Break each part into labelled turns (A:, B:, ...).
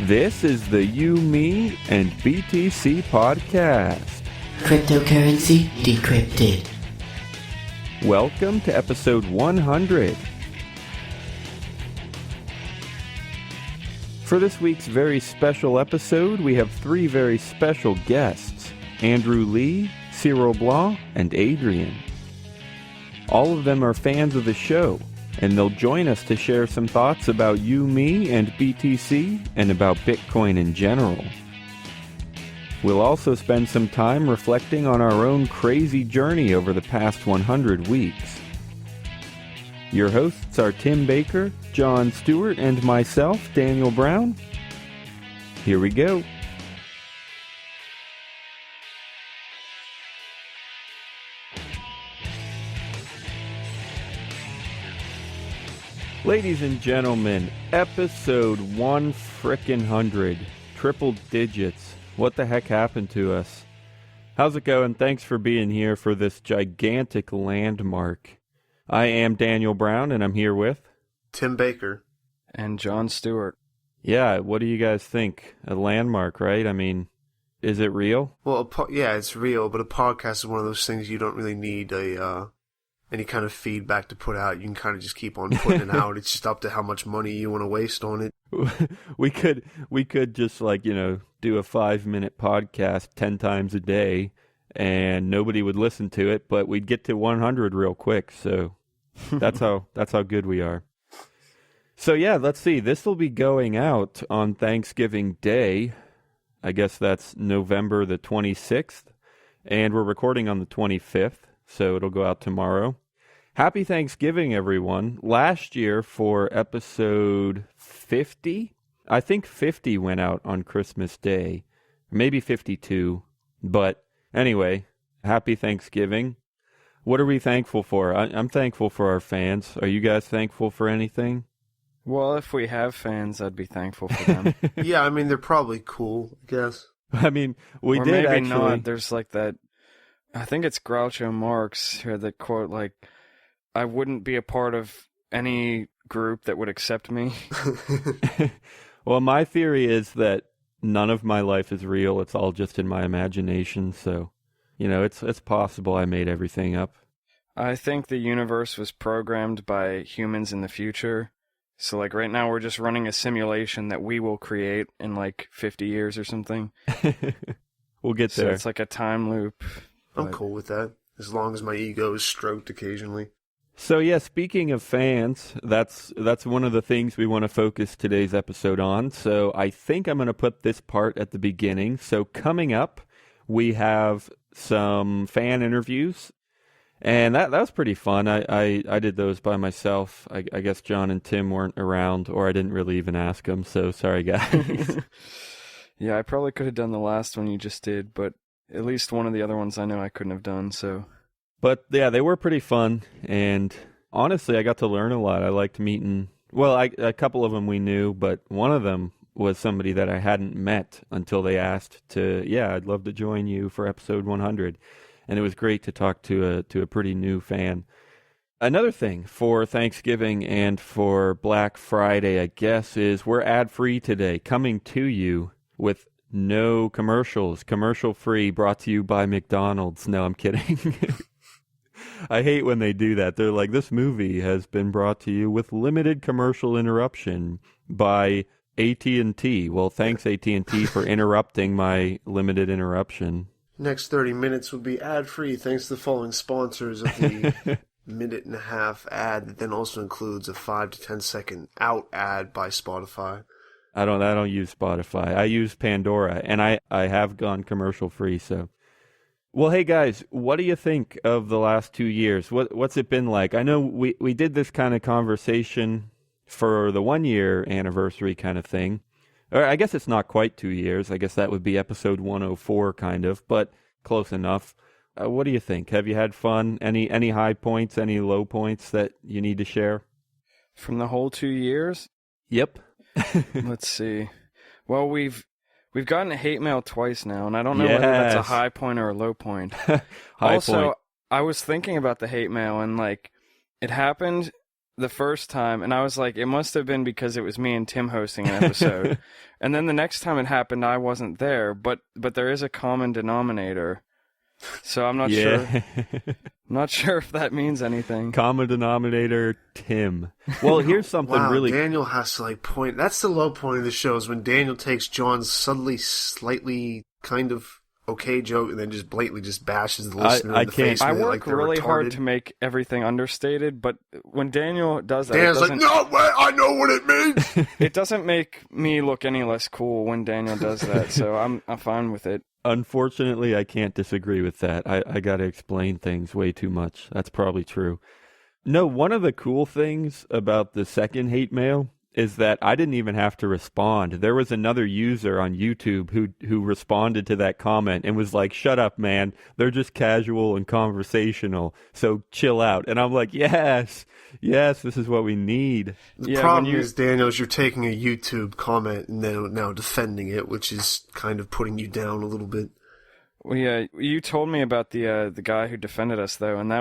A: This is the You, Me, and BTC podcast.
B: Cryptocurrency decrypted.
A: Welcome to episode 100. For this week's very special episode, we have three very special guests, Andrew Lee, Cyril Blanc, and Adrian. All of them are fans of the show, and they'll join us to share some thoughts about You, Me, and BTC, and about Bitcoin in general. We'll also spend some time reflecting on our own crazy journey over the past 100 weeks. Your hosts are Tim Baker, John Stuart, and myself, Daniel Brown. Here we go. Ladies and gentlemen, episode 100, triple digits. What the heck happened to us? How's it going? Thanks for being here for this gigantic landmark. I am Daniel Brown, and I'm here with
C: Tim Baker
D: and John Stuart.
A: Yeah, what do you guys think? A landmark, right? I mean, is it real?
C: Well, yeah, it's real, but a podcast is one of those things you don't really need any kind of feedback to put out. You can kind of just keep on putting it out. It's just up to how much money you want to waste on it.
A: We could just do a 5-minute podcast 10 times a day and nobody would listen to it, but we'd get to 100 real quick. So that's how good we are. So yeah, let's see. This will be going out on Thanksgiving Day. I guess that's November the 26th, and we're recording on the 25th. So it'll go out tomorrow. Happy Thanksgiving, everyone. Last year for episode 50, I think 50 went out on Christmas Day, maybe 52. But anyway, happy Thanksgiving. What are we thankful for? I'm thankful for our fans. Are you guys thankful for anything?
D: Well, if we have fans, I'd be thankful for them.
C: Yeah, I mean, they're probably cool, I guess.
A: I mean, we
D: or
A: did
D: maybe
A: actually...
D: not. There's like that... I think it's Groucho Marx here that quote, like, I wouldn't be a part of any group that would accept me.
A: Well, my theory is that none of my life is real. It's all just in my imagination. So, it's possible I made everything up.
D: I think the universe was programmed by humans in the future. So, like, right now we're just running a simulation that we will create in, like, 50 years or something.
A: We'll get there.
D: So it's like a time loop.
C: I'm cool with that, as long as my ego is stroked occasionally.
A: So yeah, speaking of fans, that's one of the things we want to focus today's episode on. So I think I'm going to put this part at the beginning. So coming up, we have some fan interviews, and that was pretty fun. I did those by myself. I guess John and Tim weren't around, or I didn't really even ask them, so sorry guys.
D: Yeah, I probably could have done the last one you just did, but at least one of the other ones I know I couldn't have done, so...
A: But yeah, they were pretty fun, and honestly, I got to learn a lot. I liked meeting... Well, a couple of them we knew, but one of them was somebody that I hadn't met until they asked to, yeah, I'd love to join you for episode 100. And it was great to talk to a pretty new fan. Another thing for Thanksgiving and for Black Friday, I guess, is we're ad-free today, coming to you with no commercials, commercial-free, brought to you by McDonald's. No, I'm kidding. I hate when they do that. They're like, this movie has been brought to you with limited commercial interruption by AT&T. Well, thanks, AT&T, for interrupting my limited interruption.
C: Next 30 minutes will be ad-free thanks to the following sponsors of the minute-and-a-half ad that then also includes a 5 to 10 second out ad by Spotify.
A: I don't use Spotify. I use Pandora, and I have gone commercial free. So, well, hey guys, what do you think of the last 2 years? What's it been like? I know we did this kind of conversation for the 1 year anniversary kind of thing. Or I guess it's not quite 2 years. I guess that would be episode 104 kind of, but close enough. What do you think? Have you had fun? Any high points? Any low points that you need to share?
D: From the whole 2 years?
A: Yep.
D: Let's see. Well, we've gotten hate mail twice now, and I don't know whether that's a high point or a low point.
A: High
D: also,
A: point.
D: I was thinking about the hate mail, and like, it happened the first time, and I was like, it must have been because it was me and Tim hosting an episode. And then the next time it happened, I wasn't there, but there is a common denominator. So I'm not sure. I'm not sure if that means anything.
A: Common denominator, Tim. Well, here's something really...
C: Daniel has to, like, point... That's the low point of the show, is when Daniel takes John's subtly, slightly, kind of okay joke and then just blatantly just bashes the listener in the face.
D: I
C: with
D: work
C: like they're
D: really
C: retarded.
D: hard to make everything understated, but when Daniel does that,
C: Daniel's like, no, wait, I know what it means!
D: It doesn't make me look any less cool when Daniel does that, so I'm fine with it.
A: Unfortunately, I can't disagree with that. I got to explain things way too much. That's probably true. No, one of the cool things about the second hate mail is that I didn't even have to respond. There was another user on YouTube who responded to that comment and was like, shut up, man. They're just casual and conversational, so chill out. And I'm like, yes, this is what we need.
C: The problem is, Daniel, is you're taking a YouTube comment and then now defending it, which is kind of putting you down a little bit.
D: Well, yeah, you told me about the guy who defended us, though, and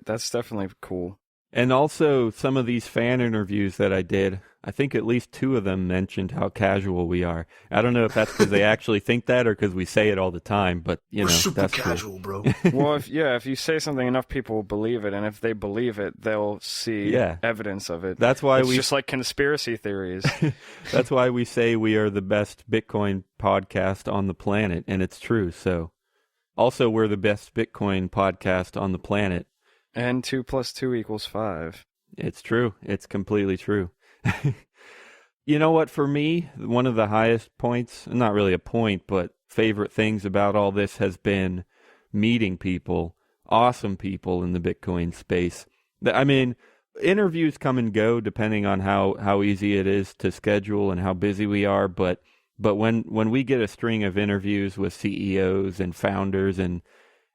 D: that's definitely cool.
A: And also, some of these fan interviews that I did, I think at least 2 of them mentioned how casual we are. I don't know if that's because they actually think that or because we say it all the time, but,
C: We're super
A: that's
C: casual,
A: cool.
C: bro.
D: Well, if you say something, enough people will believe it, and if they believe it, they'll see evidence of it.
A: That's why
D: it's just like conspiracy theories.
A: That's why we say we are the best Bitcoin podcast on the planet, and it's true. So, also, we're the best Bitcoin podcast on the planet.
D: And 2 + 2 = 5.
A: It's true. It's completely true. You know what? For me, one of the highest points, not really a point, but favorite things about all this has been meeting people, awesome people in the Bitcoin space. I mean, interviews come and go depending on how easy it is to schedule and how busy we are. But when we get a string of interviews with CEOs and founders and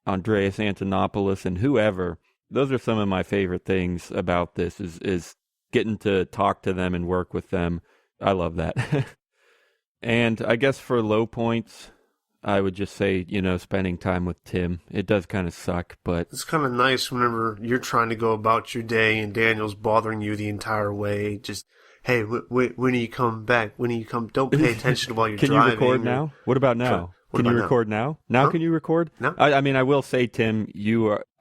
A: Andreas Antonopoulos and whoever, those are some of my favorite things about this is getting to talk to them and work with them. I love that. And I guess for low points, I would just say, spending time with Tim. It does kind of suck, but...
C: It's kind of nice whenever you're trying to go about your day and Daniel's bothering you the entire way. Just, hey, when do you come back? When do you come? Don't pay attention while you're
A: driving. Can you record now? What about now? Can you record now? Now can you record?
C: No.
A: I mean, I will say, Tim,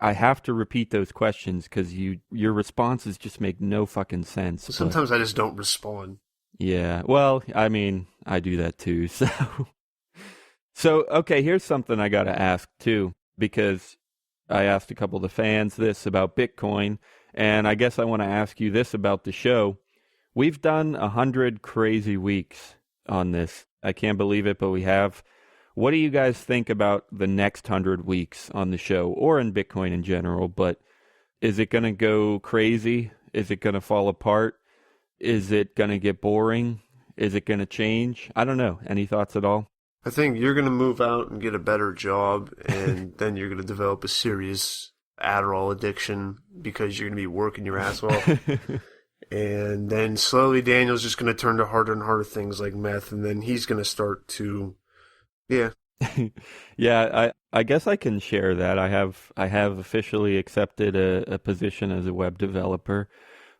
A: I have to repeat those questions because your responses just make no fucking sense.
C: Well, sometimes I just don't respond.
A: Yeah. Well, I mean, I do that too. So okay, here's something I got to ask too, because I asked a couple of the fans this about Bitcoin, and I guess I want to ask you this about the show. We've done 100 crazy weeks on this. I can't believe it, but we have. What do you guys think about the next 100 weeks on the show, or in Bitcoin in general? But is it going to go crazy? Is it going to fall apart? Is it going to get boring? Is it going to change? I don't know. Any thoughts at all?
C: I think you're going to move out and get a better job, and then you're going to develop a serious Adderall addiction because you're going to be working your ass off. And then slowly Daniel's just going to turn to harder and harder things like meth, and then he's going to start to... Yeah.
A: Yeah, I guess I can share that. I have officially accepted a position as a web developer,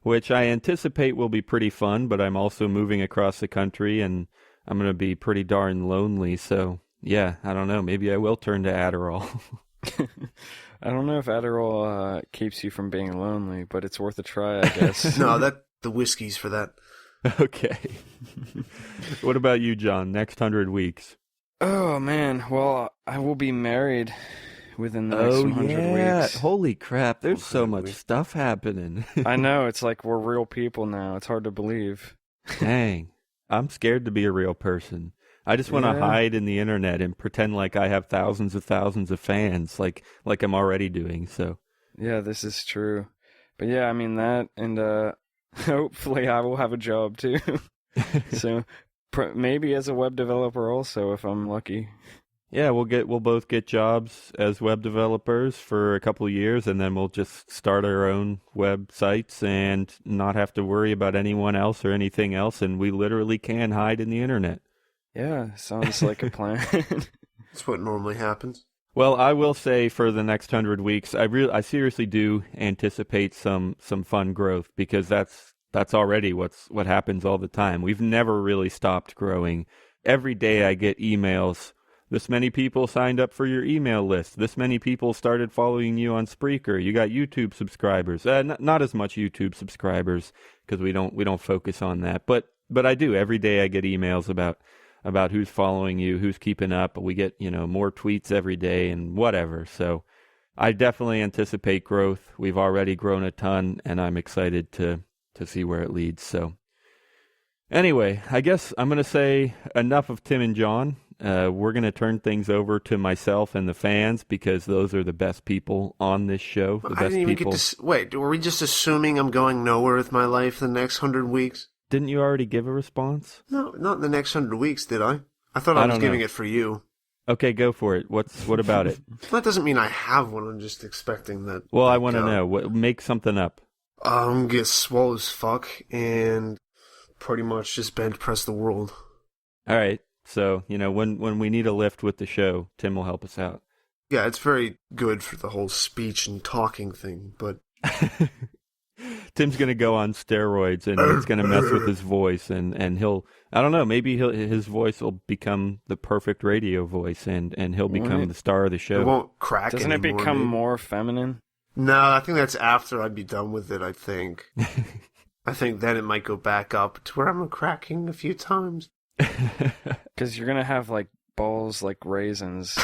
A: which I anticipate will be pretty fun, but I'm also moving across the country and I'm going to be pretty darn lonely. So, yeah, I don't know. Maybe I will turn to Adderall.
D: I don't know if Adderall keeps you from being lonely, but it's worth a try, I guess.
C: No, the whiskey's for that.
A: Okay. What about you, John? Next 100 weeks?
D: Oh, man. Well, I will be married within the next 100 weeks.
A: Holy crap. There's so much stuff happening.
D: I know. It's like we're real people now. It's hard to believe.
A: Dang. I'm scared to be a real person. I just want to hide in the internet and pretend like I have thousands of fans, like I'm already doing. So,
D: yeah, this is true. But yeah, I mean that, and hopefully I will have a job too. So maybe as a web developer also, if I'm lucky.
A: Yeah, we'll both get jobs as web developers for a couple of years, and then we'll just start our own websites and not have to worry about anyone else or anything else, and we literally can hide in the internet.
D: Yeah, sounds like a plan.
C: That's what normally happens.
A: Well, I will say for the next 100 weeks, I seriously do anticipate some fun growth because that's already what happens all the time. We've never really stopped growing. Every day I get emails. This many people signed up for your email list. This many people started following you on Spreaker. You got YouTube subscribers. Not as much YouTube subscribers because we don't focus on that. But I do. Every day I get emails about who's following you, who's keeping up. We get, more tweets every day and whatever. So I definitely anticipate growth. We've already grown a ton, and I'm excited to see where it leads. So anyway, I guess I'm going to say enough of Tim and John. We're going to turn things over to myself and the fans because those are the best people on this show. The
C: I
A: best
C: didn't even
A: people.
C: get to... Wait, were we just assuming I'm going nowhere with my life the next 100 weeks?
A: Didn't you already give a response?
C: No, not in the next 100 weeks, did I? I thought I was giving it for you.
A: Okay, go for it. What about it?
C: That doesn't mean I have one. I'm just expecting that.
A: Well, I want to know. Make something up.
C: I'm get swole as fuck and pretty much just bench press the world.
A: All right. So, when we need a lift with the show, Tim will help us out.
C: Yeah, it's very good for the whole speech and talking thing, but...
A: Tim's going to go on steroids, and it's going to mess with his voice, and he'll... I don't know, maybe his voice will become the perfect radio voice, and he'll become the star of the show.
C: It won't crack
D: Doesn't
C: anymore,
D: it become
C: maybe.
D: more feminine?
C: No, I think that's after I'd be done with it, I think. I think then it might go back up to where I'm cracking a few times.
D: Because you're going to have, balls like raisins.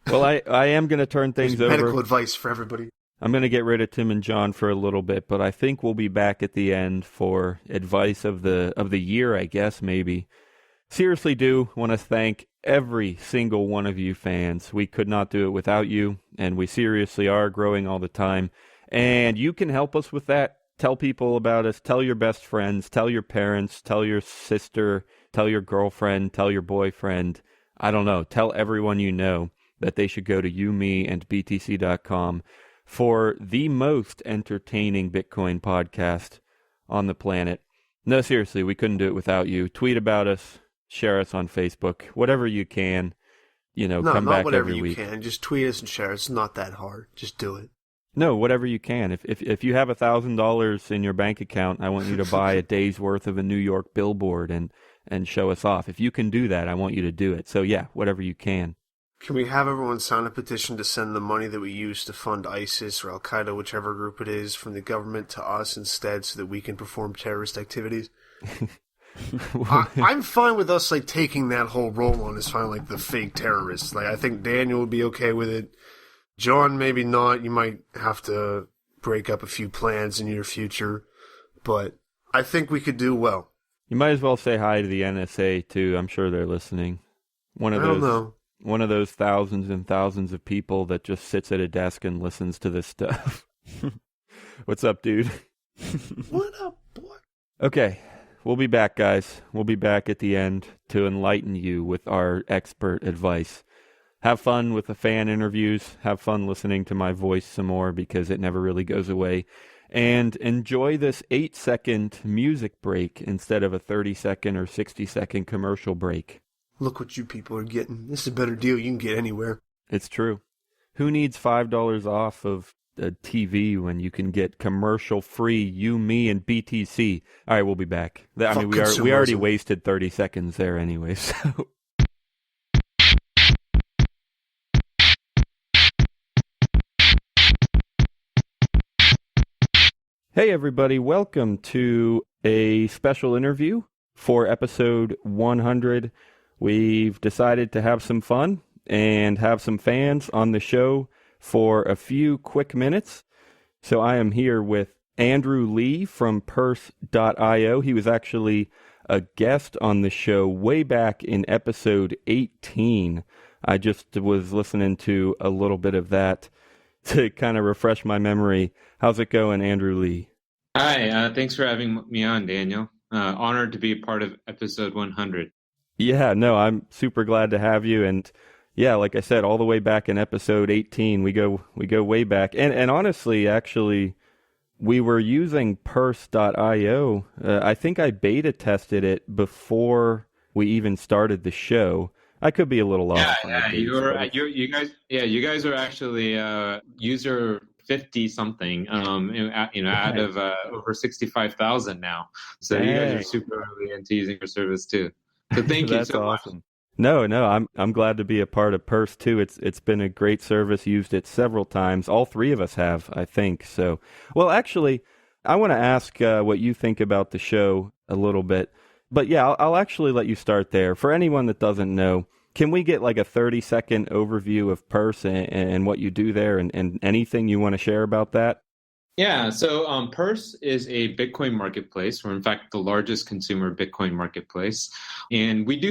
A: Well, I am going to turn things over.
C: Medical advice for everybody.
A: I'm going to get rid of Tim and John for a little bit, but I think we'll be back at the end for advice of the year, I guess, maybe. Seriously do want to thank every single one of you fans. We could not do it without you, and we seriously are growing all the time. And you can help us with that. Tell people about us. Tell your best friends. Tell your parents. Tell your sister. Tell your girlfriend. Tell your boyfriend. I don't know. Tell everyone you know that they should go to youmeandbtc.com for the most entertaining Bitcoin podcast on the planet. No, seriously, we couldn't do it without you. Tweet about us. Share us on Facebook. Whatever you can.
C: No,
A: come
C: not
A: back
C: whatever
A: every
C: you
A: week.
C: can. Just tweet us and share. It's not that hard. Just do it.
A: No, whatever you can. If you have $1,000 in your bank account, I want you to buy a day's worth of a New York billboard and show us off. If you can do that, I want you to do it. So yeah, whatever you can.
C: Can we have everyone sign a petition to send the money that we use to fund ISIS or Al-Qaeda, whichever group it is, from the government to us instead so that we can perform terrorist activities? I'm fine with us taking that whole role on as fine, the fake terrorists. I think Daniel would be okay with it. John, maybe not. You might have to break up a few plans in your future. But I think we could do well.
A: You might as well say hi to the NSA, too. I'm sure they're listening. I don't know. One of those thousands and thousands of people that just sits at a desk and listens to this stuff. What's up, dude?
C: What up, boy?
A: Okay, we'll be back, guys. We'll be back at the end to enlighten you with our expert advice. Have fun with the fan interviews. Have fun listening to my voice some more because it never really goes away. And enjoy this 8-second music break instead of a 30-second or 60-second commercial break.
C: Look what you people are getting. This is a better deal you can get anywhere.
A: It's true. Who needs $5 off of a TV when you can get commercial-free You, Me, and BTC? All right, we'll be back. We already wasted 30 seconds there anyway, so... Hey everybody, welcome to a special interview for episode 100. We've decided to have some fun and have some fans on the show for a few quick minutes. So I am here with Andrew Lee from Purse.io. He was actually a guest on the show way back in episode 18. I just was listening to a little bit of that to kind of refresh my memory. How's it going, Andrew Lee?
E: Hi, thanks for having me on, Daniel. Honored to be a part of episode 100.
A: Yeah, no, I'm super glad to have you. And yeah, like I said, all the way back in episode 18, we go way back. And honestly, actually, we were using Purse.io. I think I beta tested it before we even started the show. I could be a little
E: Yeah,
A: off on the
E: yeah,
A: dates. But
E: you guys are actually user 50 something, out of over 65,000 now. So you guys are
A: dang,
E: super early into using your service too. So thank you
A: that's
E: so much.
A: awesome. No, no, I'm glad to be a part of Purse too. It's been a great service. Used it several times. All three of us have, I think. So, well, actually, I want to ask what you think about the show a little bit. But yeah, I'll actually let you start there. For anyone that doesn't know, can we get like a 30-second overview of Purse and what you do there and anything you want to share about that?
E: Yeah, so Purse is a Bitcoin marketplace. We're in fact the largest consumer Bitcoin marketplace, and we do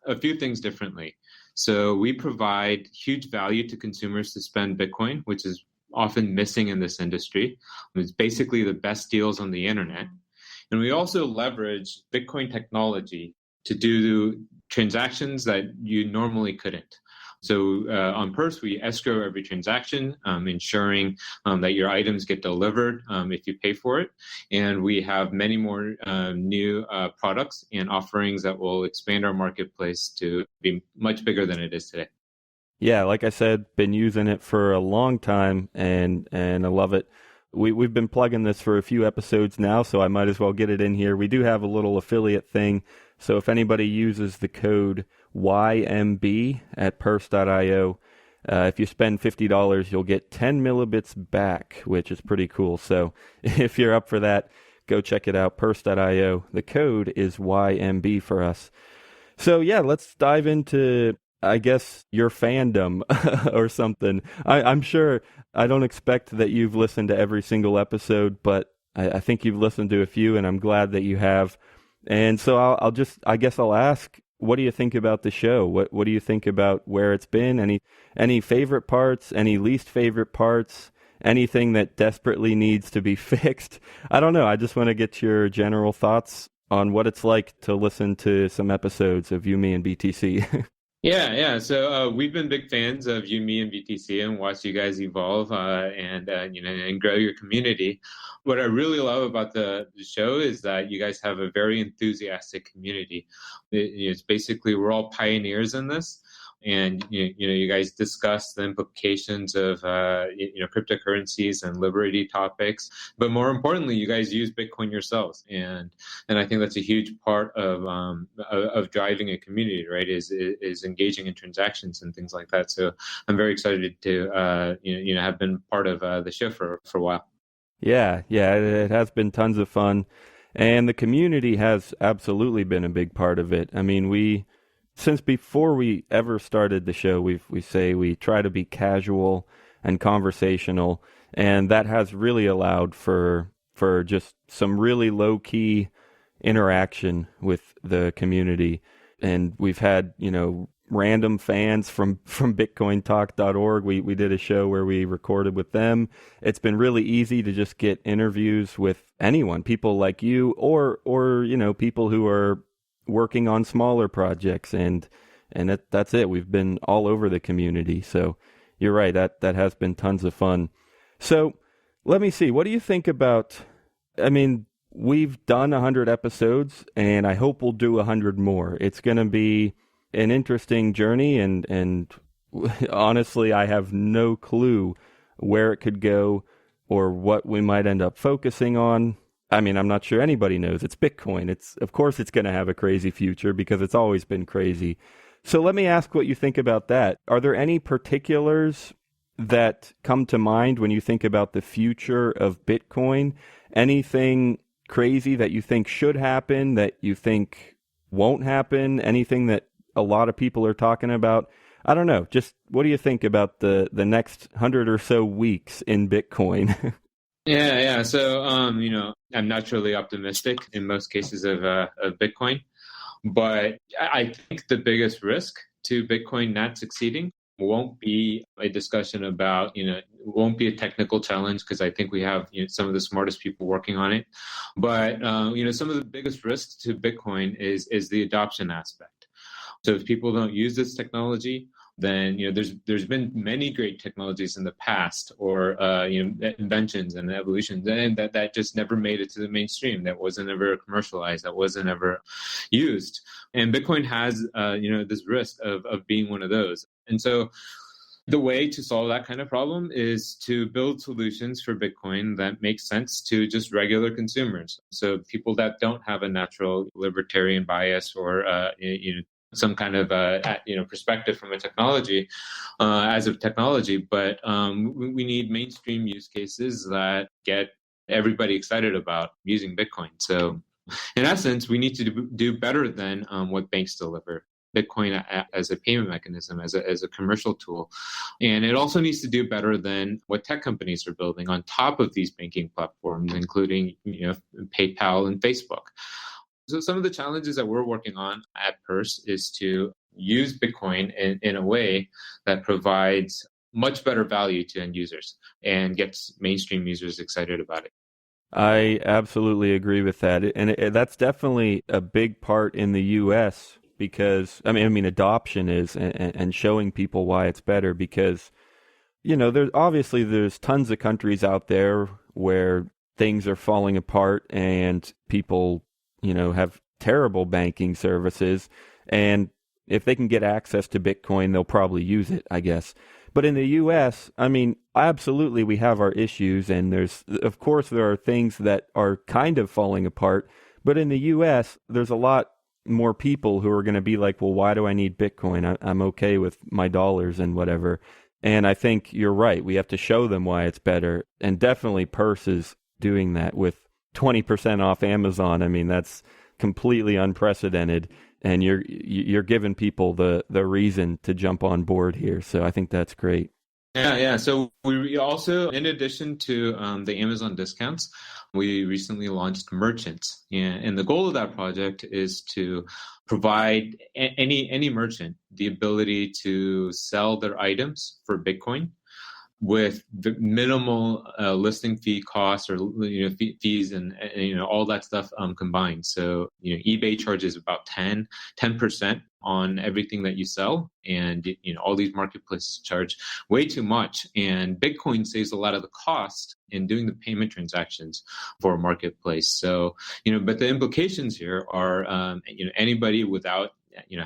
E: a few things differently. So we provide huge value to consumers to spend Bitcoin, which is often missing in this industry. It's basically the best deals on the internet. And we also leverage Bitcoin technology to do transactions that you normally couldn't. So on Purse, we escrow every transaction, ensuring that your items get delivered if you pay for it. And we have many more new products and offerings that will expand our marketplace to be much bigger than it is today.
A: Yeah, like I said, been using it for a long time and I love it. We've been plugging this for a few episodes now, so I might as well get it in here. We do have a little affiliate thing, so if anybody uses the code YMB at purse.io, if you spend $50, you'll get 10 millibits back, which is pretty cool. So if you're up for that, go check it out, purse.io. The code is YMB for us. So yeah, let's dive into, I guess, your fandom or something. I'm sure, I don't expect that you've listened to every single episode, but I think you've listened to a few, and I'm glad that you have. And so I guess I'll ask, what do you think about the show? What do you think about where it's been? Any favorite parts? Any least favorite parts? Anything that desperately needs to be fixed? I don't know. I just want to get your general thoughts on what it's like to listen to some episodes of You, Me, and BTC.
E: Yeah. So we've been big fans of you, me, and BTC, and watched you guys evolve and grow your community. What I really love about the show is that you guys have a very enthusiastic community. It's basically we're all pioneers in this, and you guys discuss the implications of cryptocurrencies and liberty topics. But more importantly, you guys use Bitcoin yourselves, and I think that's a huge part of driving a community, right? Is engaging in transactions and things like that. So I'm very excited to have been part of the show for a while.
A: Yeah, it has been tons of fun, and the community has absolutely been a big part of it. I mean, since before we ever started the show, we say we try to be casual and conversational, and that has really allowed for just some really low key interaction with the community. And we've had random fans from bitcointalk.org. We did a show where we recorded with them. It's been really easy to just get interviews with anyone, people like you or people who are working on smaller projects, and that's it. We've been all over the community. So you're right, that has been tons of fun. So let me see, what do you think about, I mean, we've done 100 episodes, and I hope we'll do 100 more. It's going to be an interesting journey, and honestly, I have no clue where it could go or what we might end up focusing on. I mean, I'm not sure anybody knows. It's Bitcoin. Of course it's going to have a crazy future because it's always been crazy. So let me ask what you think about that. Are there any particulars that come to mind when you think about the future of Bitcoin? Anything crazy that you think should happen, that you think won't happen? Anything that a lot of people are talking about? I don't know. Just what do you think about the next 100 or so weeks in Bitcoin?
E: Yeah. So, I'm naturally optimistic in most cases of Bitcoin, but I think the biggest risk to Bitcoin not succeeding won't be a discussion about, won't be a technical challenge, because I think we have some of the smartest people working on it. But, some of the biggest risks to Bitcoin is the adoption aspect. So if people don't use this technology, then there's been many great technologies in the past, or inventions and evolutions, and that just never made it to the mainstream. That wasn't ever commercialized. That wasn't ever used. And Bitcoin has this risk of being one of those. And so the way to solve that kind of problem is to build solutions for Bitcoin that make sense to just regular consumers. So people that don't have a natural libertarian bias or some kind of perspective from a technology as of technology, but we need mainstream use cases that get everybody excited about using Bitcoin. So in essence, we need to do better than what banks deliver. Bitcoin as a payment mechanism, as a commercial tool. And it also needs to do better than what tech companies are building on top of these banking platforms, including PayPal and Facebook. So some of the challenges that we're working on at Purse is to use Bitcoin in a way that provides much better value to end users and gets mainstream users excited about it.
A: I absolutely agree with that. And that's definitely a big part in the U.S. because, I mean, adoption is and showing people why it's better because, there's tons of countries out there where things are falling apart and people have terrible banking services, and if they can get access to Bitcoin, they'll probably use it, I guess. But in the U.S., I mean, absolutely, we have our issues, and of course, there are things that are kind of falling apart. But in the U.S., there's a lot more people who are going to be like, well, why do I need Bitcoin? I'm okay with my dollars and whatever. And I think you're right. We have to show them why it's better. And definitely Purse is doing that with 20% off Amazon. I mean, that's completely unprecedented, and you're giving people the reason to jump on board here. So I think that's great.
E: Yeah. So we also, in addition to the Amazon discounts, we recently launched Merchants, and the goal of that project is to provide any merchant the ability to sell their items for Bitcoin with the minimal listing fee costs or fees and all that stuff combined. So eBay charges about 10% on everything that you sell, and all these marketplaces charge way too much. And Bitcoin saves a lot of the cost in doing the payment transactions for a marketplace. So but the implications here are anybody without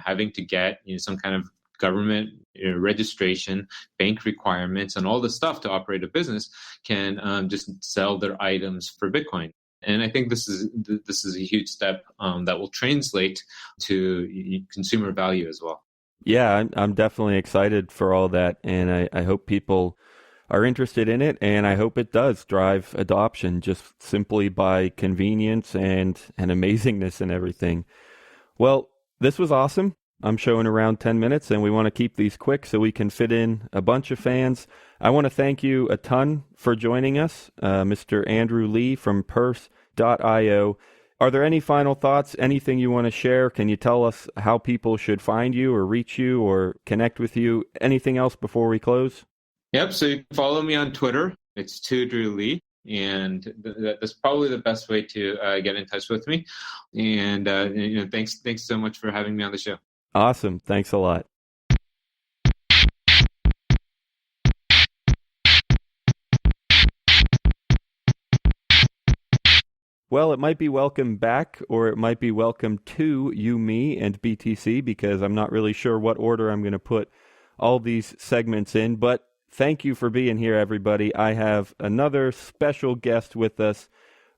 E: having to get some kind of government registration, bank requirements, and all the stuff to operate a business can just sell their items for Bitcoin. And I think this is a huge step that will translate to consumer value as well.
A: Yeah, I'm definitely excited for all that, and I hope people are interested in it, and I hope it does drive adoption just simply by convenience and amazingness and everything. Well, this was awesome. I'm showing around 10 minutes, and we want to keep these quick so we can fit in a bunch of fans. I want to thank you a ton for joining us, Mr. Andrew Lee from Purse.io. Are there any final thoughts, anything you want to share? Can you tell us how people should find you or reach you or connect with you? Anything else before we close?
E: Yep, so you can follow me on Twitter. It's Andrew Lee. And that's probably the best way to get in touch with me. And thanks so much for having me on the show.
A: Awesome. Thanks a lot. Well, it might be welcome back, or it might be welcome to you, me, and BTC, because I'm not really sure what order I'm going to put all these segments in. But thank you for being here, everybody. I have another special guest with us.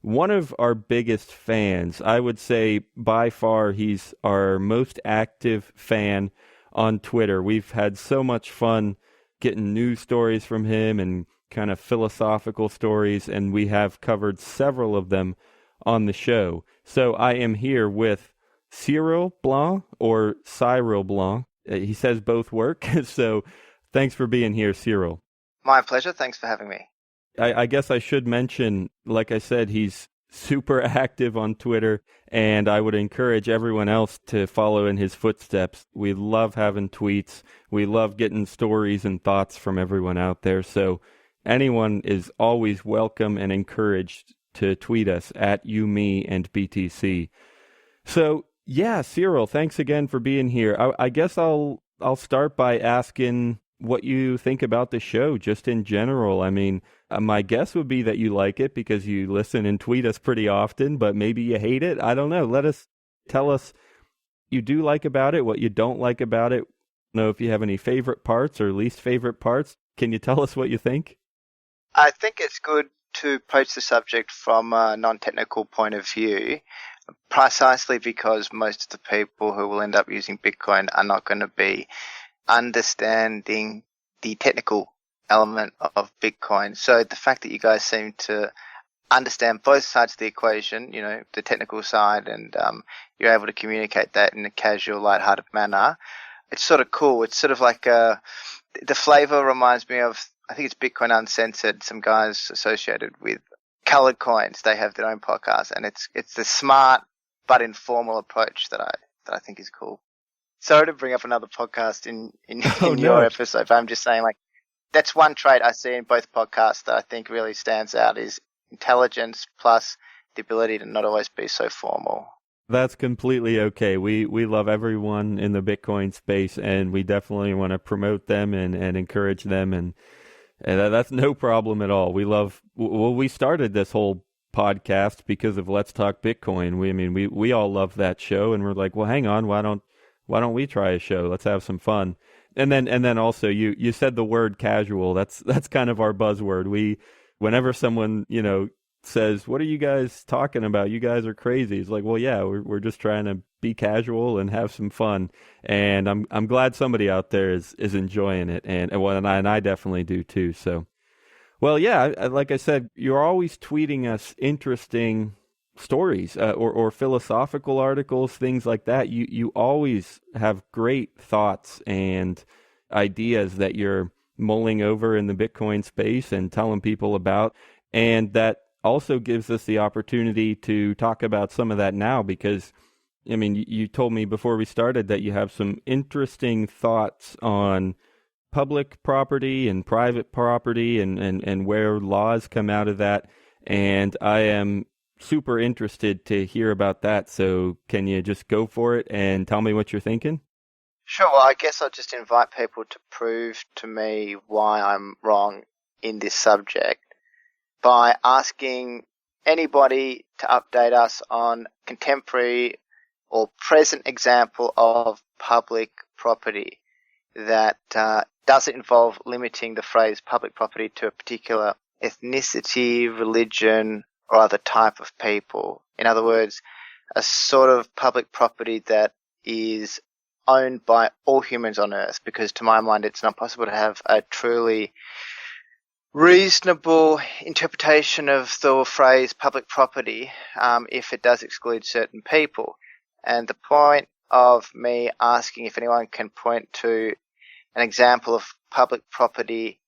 A: One of our biggest fans, I would say by far, he's our most active fan on Twitter. We've had so much fun getting news stories from him and kind of philosophical stories, and we have covered several of them on the show. So I am here with Cyril Blanc, or Cyril Blanc. He says both work, so thanks for being here, Cyril.
F: My pleasure. Thanks for having me.
A: I guess I should mention, like I said, he's super active on Twitter, and I would encourage everyone else to follow in his footsteps. We love having tweets. We love getting stories and thoughts from everyone out there. So anyone is always welcome and encouraged to tweet us at you, me, and BTC. So yeah, Cyril, thanks again for being here. I guess I'll I'll start by asking what you think about the show, just in general. I mean, my guess would be that you like it because you listen and tweet us pretty often, but maybe you hate it. I don't know. Tell us you do like about it, what you don't like about it. Know if you have any favorite parts or least favorite parts. Can you tell us what you think?
F: I think it's good to approach the subject from a non-technical point of view, precisely because most of the people who will end up using Bitcoin are not going to be understanding the technical element of Bitcoin. So the fact that you guys seem to understand both sides of the equation, you know, the technical side, and you're able to communicate that in a casual, lighthearted manner, it's sort of cool. It's sort of like the flavor reminds me of, I think it's Bitcoin Uncensored, some guys associated with Colored Coins. They have their own podcast, and it's the smart but informal approach that I think is cool. Sorry to bring up another podcast in your episode, but I'm just saying, like, that's one trait I see in both podcasts that I think really stands out is intelligence plus the ability to not always be so formal.
A: That's completely okay. We love everyone in the Bitcoin space, and we definitely want to promote them and encourage them, and that's no problem at all. We started this whole podcast because of Let's Talk Bitcoin. We all love that show, and we're like, well, hang on, why don't we try a show? Let's have some fun. And then also you said the word casual. That's kind of our buzzword. Whenever someone, you know, says, what are you guys talking about? You guys are crazy. It's like, well, yeah, we're just trying to be casual and have some fun. And I'm glad somebody out there is enjoying it. And I definitely do too. So, well, yeah, like I said, you're always tweeting us interesting stories or philosophical articles, things like that. You always have great thoughts and ideas that you're mulling over in the Bitcoin space and telling people about. And that also gives us the opportunity to talk about some of that now, because, I mean, you told me before we started that you have some interesting thoughts on public property and private property and where laws come out of that. And I am super interested to hear about that. So can you just go for it and tell me what you're thinking?
F: Sure. Well, I guess I'll just invite people to prove to me why I'm wrong in this subject by asking anybody to update us on contemporary or present example of public property that doesn't involve limiting the phrase public property to a particular ethnicity, religion, or other type of people. In other words, a sort of public property that is owned by all humans on Earth, because to my mind it's not possible to have a truly reasonable interpretation of the phrase public property if it does exclude certain people. And the point of me asking if anyone can point to an example of public property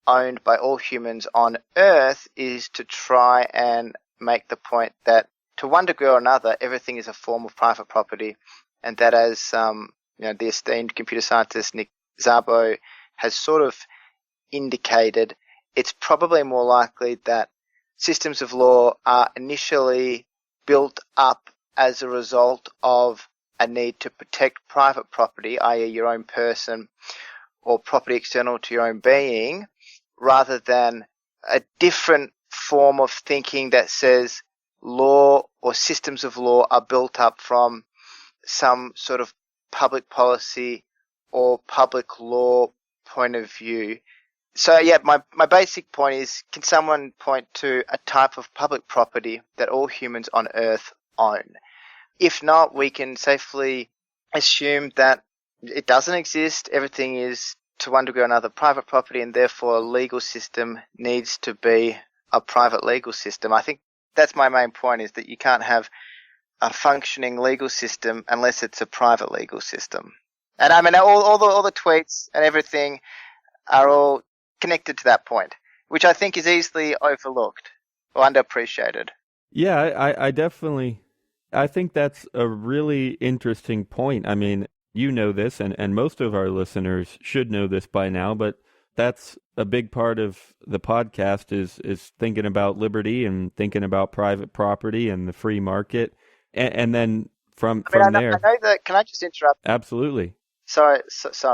F: owned by all humans on Earth is to try and make the point that to one degree or another, everything is a form of private property, and that as the esteemed computer scientist Nick Szabo has sort of indicated, it's probably more likely that systems of law are initially built up as a result of a need to protect private property, i.e. your own person or property external to your own being, rather than a different form of thinking that says law or systems of law are built up from some sort of public policy or public law point of view. So yeah, my basic point is, can someone point to a type of public property that all humans on Earth own? If not, we can safely assume that it doesn't exist. Everything is, to one degree or another, private property, and therefore a legal system needs to be a private legal system. I think that's my main point, is that you can't have a functioning legal system unless it's a private legal system. And I mean, all the tweets and everything are all connected to that point, which I think is easily overlooked or underappreciated.
A: Yeah, I think that's a really interesting point. I mean, you know this, and most of our listeners should know this by now, but that's a big part of the podcast is thinking about liberty and thinking about private property and the free market. And then from there.
F: I know that, can I just interrupt?
A: Absolutely.
F: Sorry.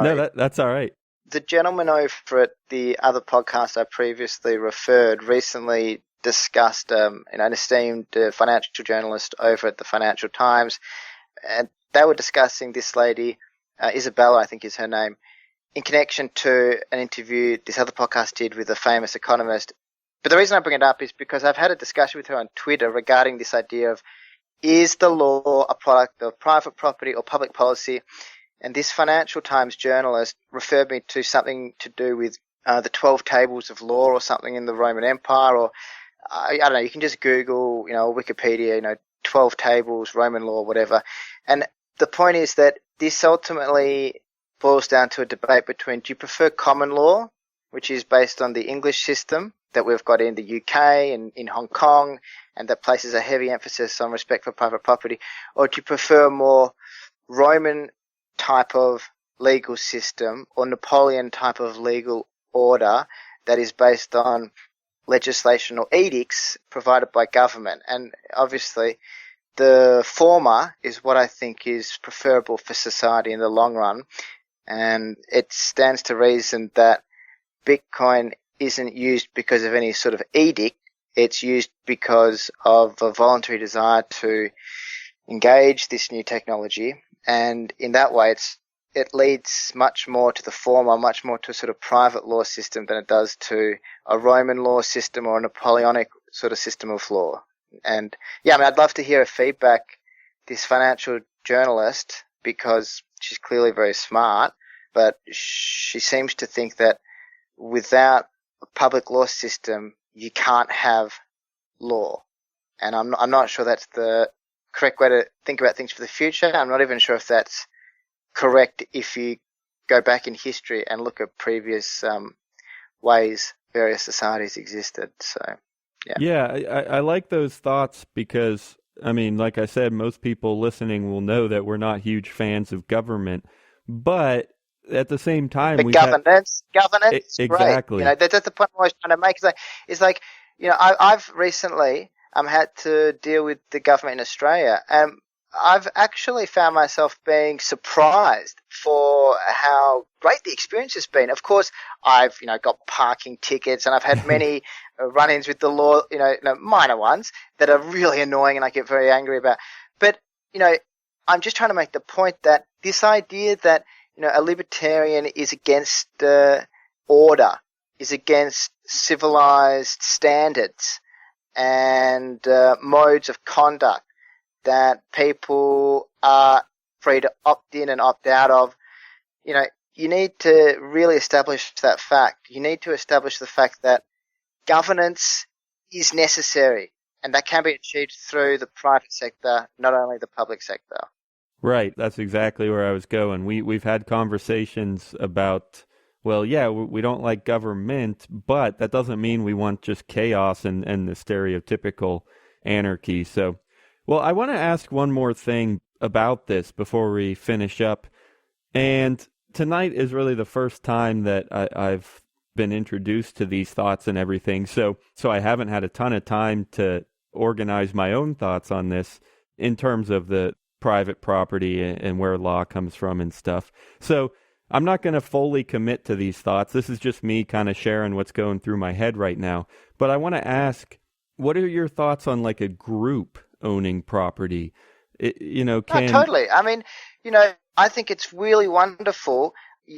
A: No, that's all right.
F: The gentleman over at the other podcast I previously referred recently discussed an esteemed financial journalist over at the Financial Times, and they were discussing this lady, Isabella, I think is her name, in connection to an interview this other podcast did with a famous economist. But the reason I bring it up is because I've had a discussion with her on Twitter regarding this idea of, is the law a product of private property or public policy? And this Financial Times journalist referred me to something to do with the 12 tables of law or something in the Roman Empire, or I don't know, you can just Google, Wikipedia, 12 tables, Roman law, whatever. And the point is that this ultimately boils down to a debate between, do you prefer common law, which is based on the English system that we've got in the UK and in Hong Kong, and that places a heavy emphasis on respect for private property, or do you prefer a more Roman type of legal system or Napoleon type of legal order that is based on legislation or edicts provided by government? And obviously the former is what I think is preferable for society in the long run, and it stands to reason that Bitcoin isn't used because of any sort of edict. It's used because of a voluntary desire to engage this new technology, and in that way it leads much more to the former, much more to a sort of private law system than it does to a Roman law system or a Napoleonic sort of system of law. And yeah, I'd love to hear her feedback, this financial journalist, because she's clearly very smart, but she seems to think that without a public law system, you can't have law. And I'm not sure that's the correct way to think about things for the future. I'm not even sure if that's correct if you go back in history and look at previous ways various societies existed. So, yeah.
A: Yeah, I like those thoughts because, I mean, like I said, most people listening will know that we're not huge fans of government, but at the same time,
F: but governance,
A: exactly.
F: Great. That's the point I was trying to make. It's like I've recently had to deal with the government in Australia, and I've actually found myself being surprised for how great the experience has been. Of course, I've got parking tickets, and I've had many run-ins with the law, minor ones that are really annoying, and I get very angry about. But I'm just trying to make the point that this idea that a libertarian is against order, is against civilized standards and modes of conduct that people are free to opt in and opt out of, you need to really establish that fact. You need to establish the fact that governance is necessary, and that can be achieved through the private sector, not only the public sector.
A: Right. That's exactly where I was going. We've had conversations about, well, yeah, we don't like government, but that doesn't mean we want just chaos and the stereotypical anarchy. So, well, I want to ask one more thing about this before we finish up. And tonight is really the first time that I've been introduced to these thoughts and everything. So I haven't had a ton of time to organize my own thoughts on this in terms of the private property and where law comes from and stuff. So I'm not going to fully commit to these thoughts. This is just me kind of sharing what's going through my head right now. But I want to ask, what are your thoughts on like a group owning property?
F: Totally. I mean, I think it's really wonderful.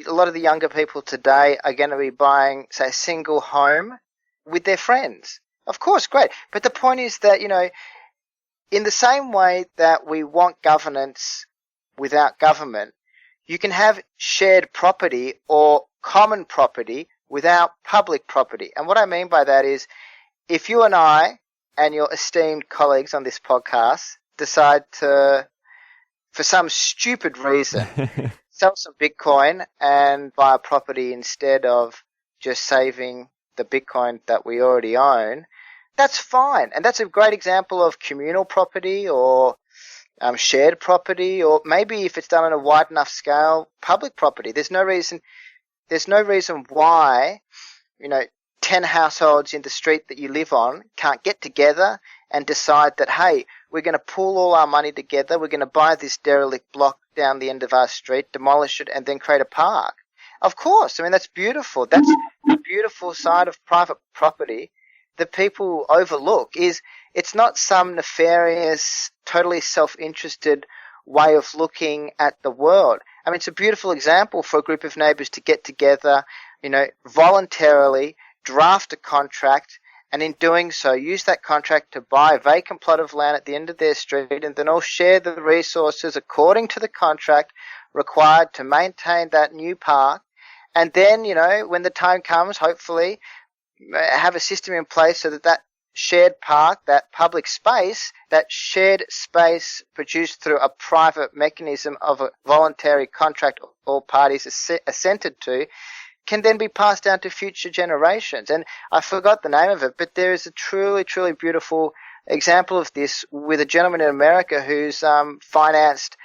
F: A lot of the younger people today are going to be buying, say, a single home with their friends. Of course, great. But the point is that, in the same way that we want governance without government, you can have shared property or common property without public property. And what I mean by that is, if you and I and your esteemed colleagues on this podcast decide to, for some stupid reason, sell some Bitcoin and buy a property instead of just saving the Bitcoin that we already own, that's fine. And that's a great example of communal property or shared property, or maybe if it's done on a wide enough scale, public property. There's no reason why, 10 households in the street that you live on can't get together and decide that, hey, we're going to pool all our money together, we're going to buy this derelict block down the end of our street, demolish it, and then create a park. Of course, I mean, that's beautiful. That's the beautiful side of private property that people overlook, is it's not some nefarious, totally self-interested way of looking at the world. I mean, it's a beautiful example for a group of neighbours to get together, voluntarily draft a contract, and in doing so, use that contract to buy a vacant plot of land at the end of their street, and then all share the resources according to the contract required to maintain that new park. And then, when the time comes, hopefully, have a system in place so that shared park, that public space, that shared space produced through a private mechanism of a voluntary contract all parties assented to, can then be passed down to future generations. And I forgot the name of it, but there is a truly, truly beautiful example of this with a gentleman in America who's financed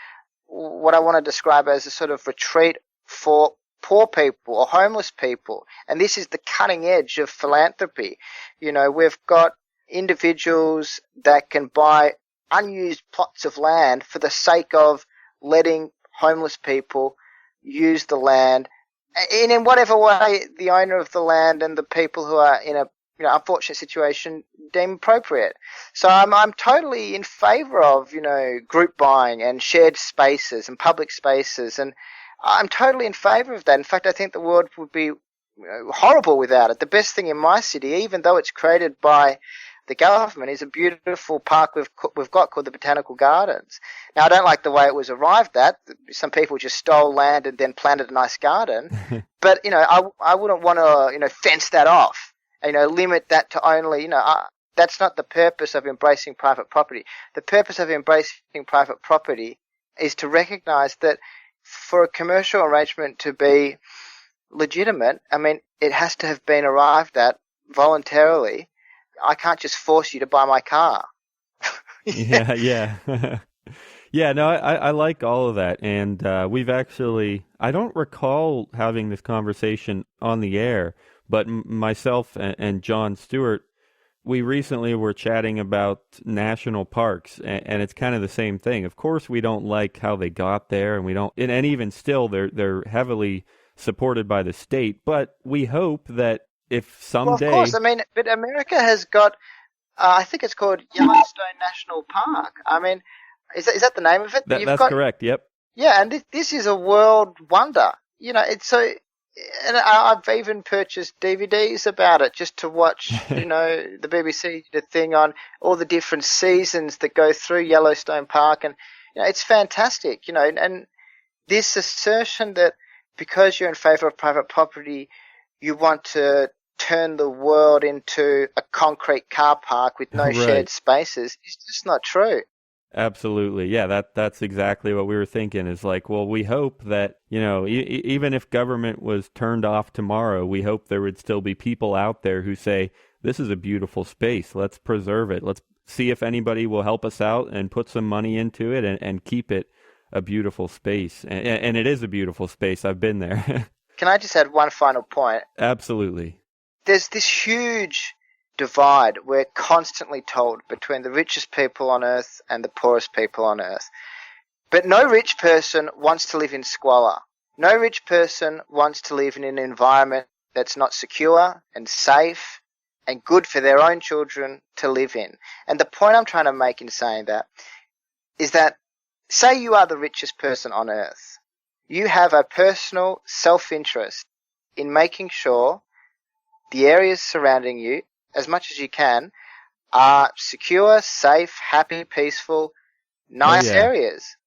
F: what I want to describe as a sort of retreat for poor people or homeless people. And this is the cutting edge of philanthropy. We've got individuals that can buy unused plots of land for the sake of letting homeless people use the land in whatever way the owner of the land and the people who are in a unfortunate situation deem appropriate. So I'm totally in favor of group buying and shared spaces and public spaces, and I'm totally in favor of that. In fact, I think the world would be horrible without it. The best thing in my city, even though it's created by the government, is a beautiful park we've got called the Botanical Gardens. Now, I don't like the way it was arrived at. Some people just stole land and then planted a nice garden. But, I wouldn't want to, fence that off, limit that to only, that's not the purpose of embracing private property. The purpose of embracing private property is to recognize that for a commercial arrangement to be legitimate, I mean, it has to have been arrived at voluntarily. I can't just force you to buy my car.
A: Yeah. Yeah, no, I like all of that. And we've actually, I don't recall having this conversation on the air, but myself and John Stuart, we recently were chatting about national parks, and it's kind of the same thing. Of course, we don't like how they got there, and we don't, and even still, they're heavily supported by the state. But we hope that if someday,
F: well, of course, I mean, but America has got, I think it's called Yellowstone National Park. I mean, is that the name of it?
A: That's correct. Yep.
F: Yeah, and this is a world wonder. It's so. And I've even purchased DVDs about it just to watch, the BBC did a thing on all the different seasons that go through Yellowstone Park. And, it's fantastic, and this assertion that because you're in favor of private property, you want to turn the world into a concrete car park with no shared spaces is just not true.
A: Absolutely. Yeah, that's exactly what we were thinking, is like, well, we hope that, even if government was turned off tomorrow, we hope there would still be people out there who say, this is a beautiful space. Let's preserve it. Let's see if anybody will help us out and put some money into it and keep it a beautiful space. And it is a beautiful space. I've been there.
F: Can I just add one final point?
A: Absolutely.
F: There's this huge divide we're constantly told between the richest people on earth and the poorest people on earth. But no rich person wants to live in squalor. No rich person wants to live in an environment that's not secure and safe and good for their own children to live in. And the point I'm trying to make in saying that is that, say you are the richest person on earth. You have a personal self-interest in making sure the areas surrounding you, as much as you can, are secure, safe, happy, peaceful, nice areas.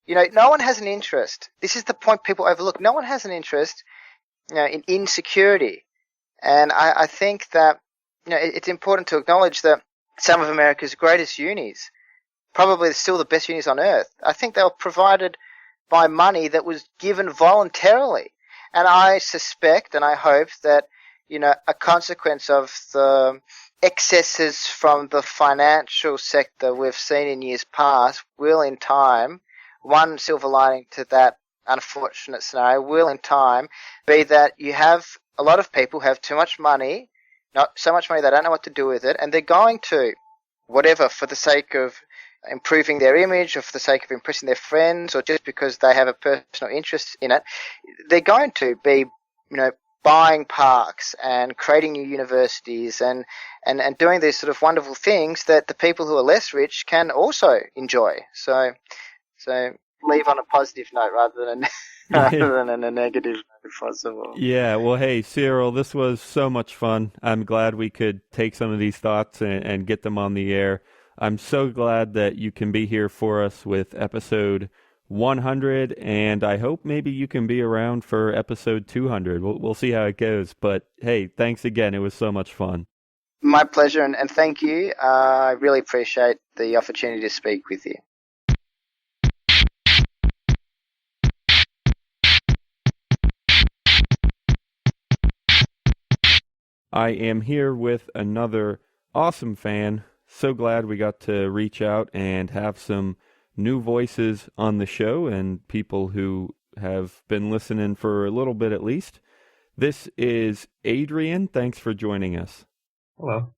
F: No one has an interest. This is the point people overlook. No one has an interest, in insecurity. And I think that, it's important to acknowledge that some of America's greatest unis, probably still the best unis on earth, I think they were provided by money that was given voluntarily. And I suspect and I hope that, a consequence of the excesses from the financial sector we've seen in years past will in time, one silver lining to that unfortunate scenario will in time be that you have a lot of people who have too much money, not so much money they don't know what to do with it, and they're going to, whatever, for the sake of, improving their image or for the sake of impressing their friends or just because they have a personal interest in it, they're going to be, buying parks and creating new universities and doing these sort of wonderful things that the people who are less rich can also enjoy. So leave on a positive note rather than a negative note if possible.
A: Yeah, well, hey, Cyril, this was so much fun. I'm glad we could take some of these thoughts and get them on the air. I'm so glad that you can be here for us with episode 100, and I hope maybe you can be around for episode 200. We'll see how it goes. But hey, thanks again. It was so much fun.
F: My pleasure, and thank you. I really appreciate the opportunity to speak with you.
A: I am here with another awesome fan. So glad we got to reach out and have some new voices on the show and people who have been listening for a little bit at least. This is Adrian. Thanks for joining us.
G: Hello.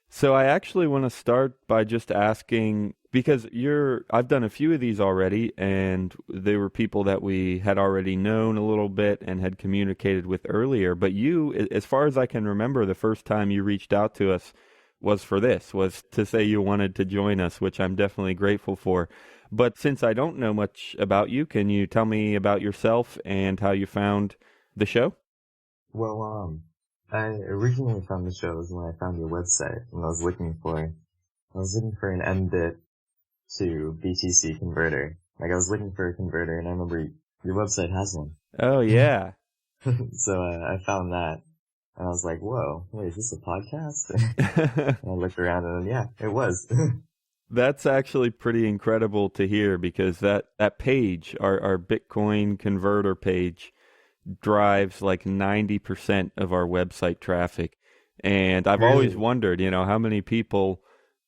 A: So I actually want to start by just asking, because I've done a few of these already, and they were people that we had already known a little bit and had communicated with earlier. But you, as far as I can remember, the first time you reached out to us was to say you wanted to join us, which I'm definitely grateful for. But since I don't know much about you, can you tell me about yourself and how you found the show?
G: Well, I originally found the show when I found your website, and I was looking for an Mbit to BTC converter. Like, I was looking for a converter, and I remember your website has one.
A: Oh, yeah.
G: So I found that, and I was like, whoa, wait, is this a podcast? And I looked around, and then, yeah, it was.
A: That's actually pretty incredible to hear, because that page, our Bitcoin converter page, drives like 90% of our website traffic. And I've always wondered, how many people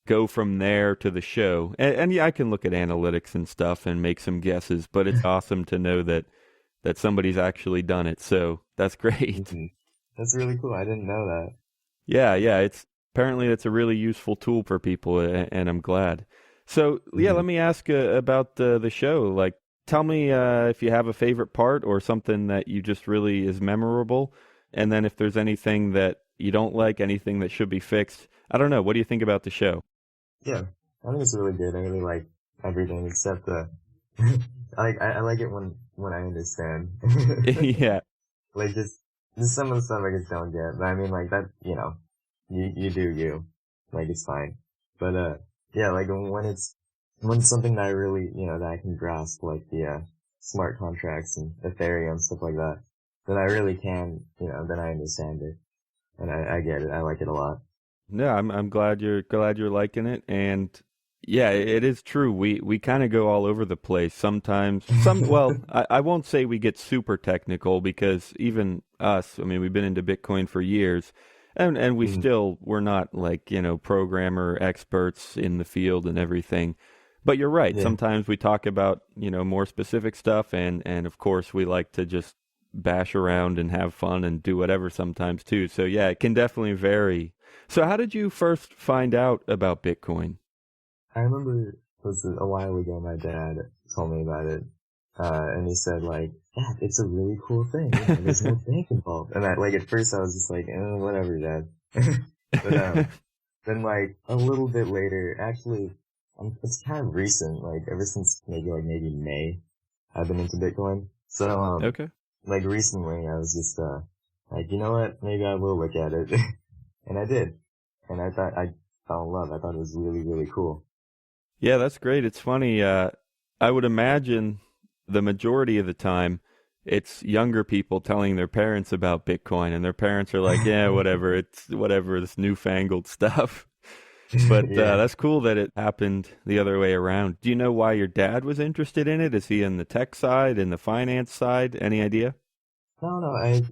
A: go from there to the show. And yeah, I can look at analytics and stuff and make some guesses, but it's awesome to know that somebody's actually done it. So that's great.
G: Mm-hmm. That's really cool. I didn't know that.
A: Yeah. Apparently it's a really useful tool for people, and I'm glad. So yeah, let me ask about the show. Like, tell me if you have a favorite part or something that you just really is memorable. And then if there's anything that you don't like, anything that should be fixed. I don't know. What do you think about the show?
G: Yeah, I think it's really good. I really like everything except I like it when I understand.
A: Yeah.
G: Like just some of the stuff I just don't get. But I mean, like that, you do you. Like, it's fine. But yeah, like when it's something that I really, that I can grasp, like the smart contracts and Ethereum, stuff like that, then I really can, then I understand it. And I get it. I like it a lot.
A: Yeah, I'm glad you're liking it. And yeah, it is true. We kind of go all over the place sometimes. Well, I won't say we get super technical, because even us, I mean, we've been into Bitcoin for years, and we still, we're not like, programmer experts in the field and everything. But you're right. Yeah. Sometimes we talk about, more specific stuff, and of course we like to just bash around and have fun and do whatever sometimes too. So yeah, it can definitely vary. So how did you first find out about Bitcoin?
G: I remember it was a while ago, my dad told me about it. And he said, like, Dad, it's a really cool thing. Yeah, there's no bank involved. And at first I was just like, whatever, Dad. But, then like a little bit later, actually, it's kind of recent, like ever since maybe May, I've been into Bitcoin. So,
A: okay.
G: Like recently I was just, like, you know what, maybe I will look at it. And I did. And I fell in love. I thought it was really, really cool.
A: Yeah, that's great. It's funny. I would imagine the majority of the time it's younger people telling their parents about Bitcoin, and their parents are like, yeah, whatever. It's whatever, this newfangled stuff. But
G: yeah.
A: That's cool that it happened the other way around. Do you know why your dad was interested in it? Is he in the tech side, in the finance side? Any idea?
G: No.